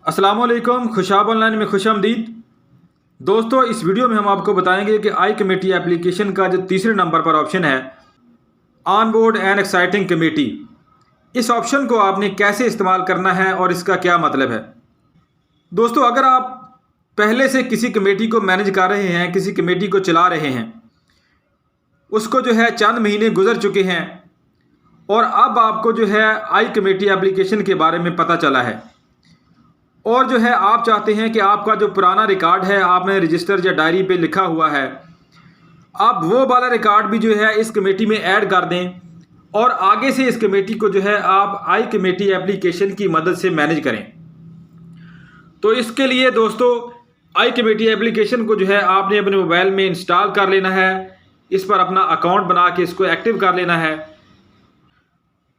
अस्सलामुअलैकुम, खुशाब ऑनलाइन में खुशामदीद। दोस्तों, इस वीडियो में हम आपको बताएंगे कि आई कमेटी एप्लीकेशन का जो तीसरे नंबर पर ऑप्शन है on board and exciting committee, इस ऑप्शन को आपने कैसे इस्तेमाल करना है और इसका क्या मतलब है। दोस्तों, अगर आप पहले से किसी कमेटी को मैनेज कर रहे हैं, किसी कमेटी को चला रहे हैं, उसको जो है चंद महीने गुजर चुके हैं और अब आपको जो है आई कमेटी एप्लीकेशन के बारे में पता चला है और जो है आप चाहते हैं कि आपका जो पुराना रिकॉर्ड है आपने रजिस्टर या डायरी पे लिखा हुआ है, आप वो वाला रिकॉर्ड भी जो है इस कमेटी में ऐड कर दें और आगे से इस कमेटी को जो है आप आई कमेटी एप्लीकेशन की मदद से मैनेज करें। तो इसके लिए दोस्तों, आई कमेटी एप्लीकेशन को जो है आपने अपने मोबाइल में इंस्टॉल कर लेना है, इस पर अपना अकाउंट बना के इसको एक्टिव कर लेना है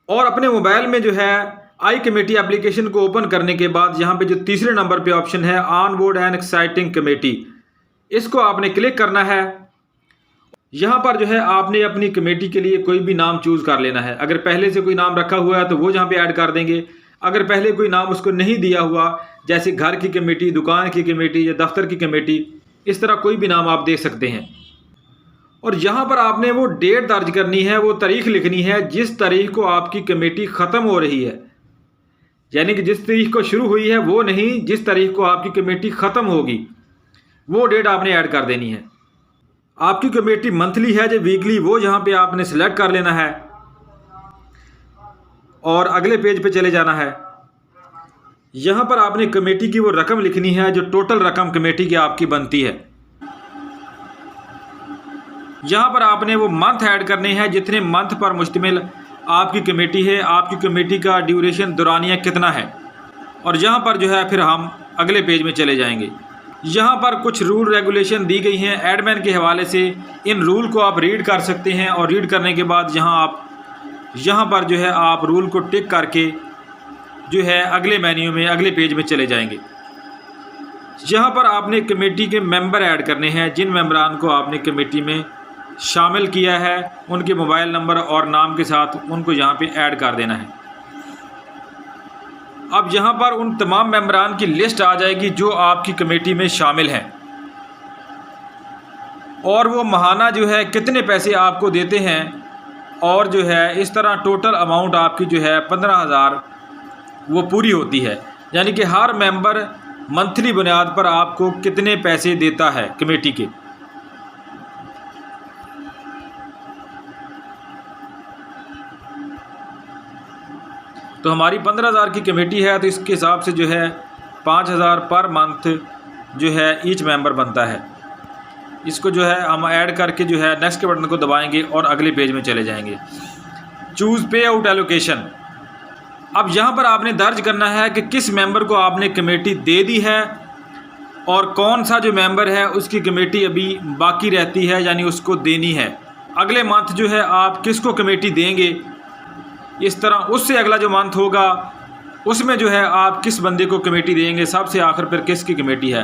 और अपने मोबाइल में जो है आई कमेटी एप्लीकेशन को ओपन करने के बाद यहाँ पे जो तीसरे नंबर पे ऑप्शन है on board and exciting committee, इसको आपने क्लिक करना है। यहाँ पर जो है आपने अपनी कमेटी के लिए कोई भी नाम चूज़ कर लेना है। अगर पहले से कोई नाम रखा हुआ है तो वो यहाँ पे ऐड कर देंगे। अगर पहले कोई नाम उसको नहीं दिया हुआ, जैसे घर की कमेटी, दुकान की कमेटी या दफ्तर की कमेटी, इस तरह कोई भी नाम आप दे सकते हैं। और यहाँ पर आपने वो डेट दर्ज करनी है, वो तारीख लिखनी है जिस तारीख को आपकी कमेटी ख़त्म हो रही है। यानी कि जिस तारीख को शुरू हुई है वो नहीं, जिस तारीख को आपकी कमेटी ख़त्म होगी वो डेट आपने ऐड कर देनी है। आपकी कमेटी मंथली है या वीकली, वो यहाँ पे आपने सिलेक्ट कर लेना है और अगले पेज पे चले जाना है। यहाँ पर आपने कमेटी की वो रकम लिखनी है जो टोटल रकम कमेटी की आपकी बनती है। यहाँ पर आपने वो मंथ ऐड करने हैं जितने मंथ पर मुश्तमिल आपकी कमेटी है, आपकी कमेटी का ड्यूरेशन दौरानिया कितना है। और यहाँ पर जो है फिर हम अगले पेज में चले जाएंगे। यहाँ पर कुछ रूल रेगुलेशन दी गई हैं एडमिन के हवाले से, इन रूल को आप रीड कर सकते हैं और रीड करने के बाद यहाँ पर जो है आप रूल को टिक करके जो है अगले मेन्यू में अगले पेज में चले जाएंगे। यहाँ पर आपने कमेटी के मेंबर ऐड करने हैं, जिन मेंबरान को आपने कमेटी में शामिल किया है उनके मोबाइल नंबर और नाम के साथ उनको यहाँ पे ऐड कर देना है। अब यहाँ पर उन तमाम मेंबरान की लिस्ट आ जाएगी जो आपकी कमेटी में शामिल हैं और वो महाना जो है कितने पैसे आपको देते हैं और जो है इस तरह टोटल अमाउंट आपकी जो है 15,000 वो पूरी होती है। यानी कि हर मेंबर मंथली बुनियाद पर आपको कितने पैसे देता है कमेटी के। तो हमारी 15,000 की कमेटी है तो इसके हिसाब से जो है 5,000 पर मंथ जो है ईच मेंबर बनता है। इसको जो है हम ऐड करके जो है नेक्स्ट के बटन को दबाएंगे और अगले पेज में चले जाएंगे। चूज़ पे आउट एलोकेशन। अब यहाँ पर आपने दर्ज करना है कि किस मेंबर को आपने कमेटी दे दी है और कौन सा जो मेंबर है उसकी कमेटी अभी बाकी रहती है, यानी उसको देनी है। अगले मंथ जो है आप किसको कमेटी देंगे, इस तरह उससे अगला जो मंथ होगा उसमें जो है आप किस बंदे को कमेटी देंगे, सबसे आखिर पर किसकी कमेटी है।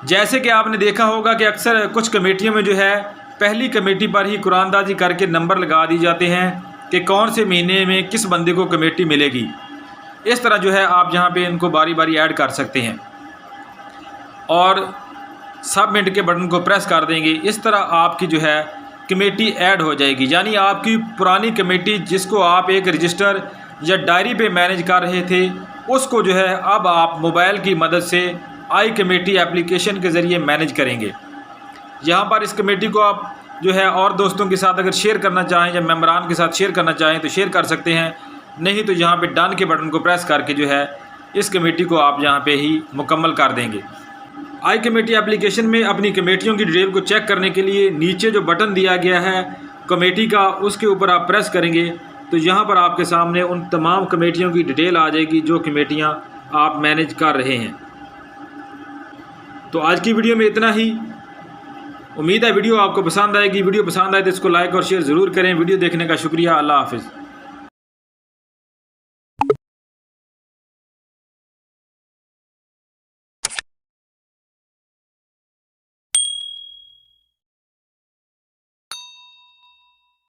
जैसे कि आपने देखा होगा कि अक्सर कुछ कमेटियों में जो है पहली कमेटी पर ही कुरानदाजी करके नंबर लगा दी जाते हैं कि कौन से महीने में किस बंदे को कमेटी मिलेगी। इस तरह जो है आप यहाँ पे इनको बारी बारी ऐड कर सकते हैं और सबमिट के बटन को प्रेस कर देंगे। इस तरह आपकी जो है कमेटी ऐड हो जाएगी। यानी आपकी पुरानी कमेटी जिसको आप एक रजिस्टर या डायरी पे मैनेज कर रहे थे उसको जो है अब आप मोबाइल की मदद से आई कमेटी एप्लीकेशन के ज़रिए मैनेज करेंगे। यहाँ पर इस कमेटी को आप जो है और दोस्तों के साथ अगर शेयर करना चाहें या मेंबरान के साथ शेयर करना चाहें तो शेयर कर सकते हैं, नहीं तो यहाँ पे डन के बटन को प्रेस करके जो है इस कमेटी को आप यहाँ पे ही मुकम्मल कर देंगे। आई कमेटी एप्लीकेशन में अपनी कमेटियों की डिटेल को चेक करने के लिए नीचे जो बटन दिया गया है कमेटी का, उसके ऊपर आप प्रेस करेंगे तो यहाँ पर आपके सामने उन तमाम कमेटियों की डिटेल आ जाएगी जो कमेटियाँ आप मैनेज कर रहे हैं। तो आज की वीडियो में इतना ही। उम्मीद है वीडियो आपको पसंद आएगी। वीडियो पसंद आए तो इसको लाइक और शेयर ज़रूर करें। वीडियो देखने का शुक्रिया। अल्लाह हाफ़िज़।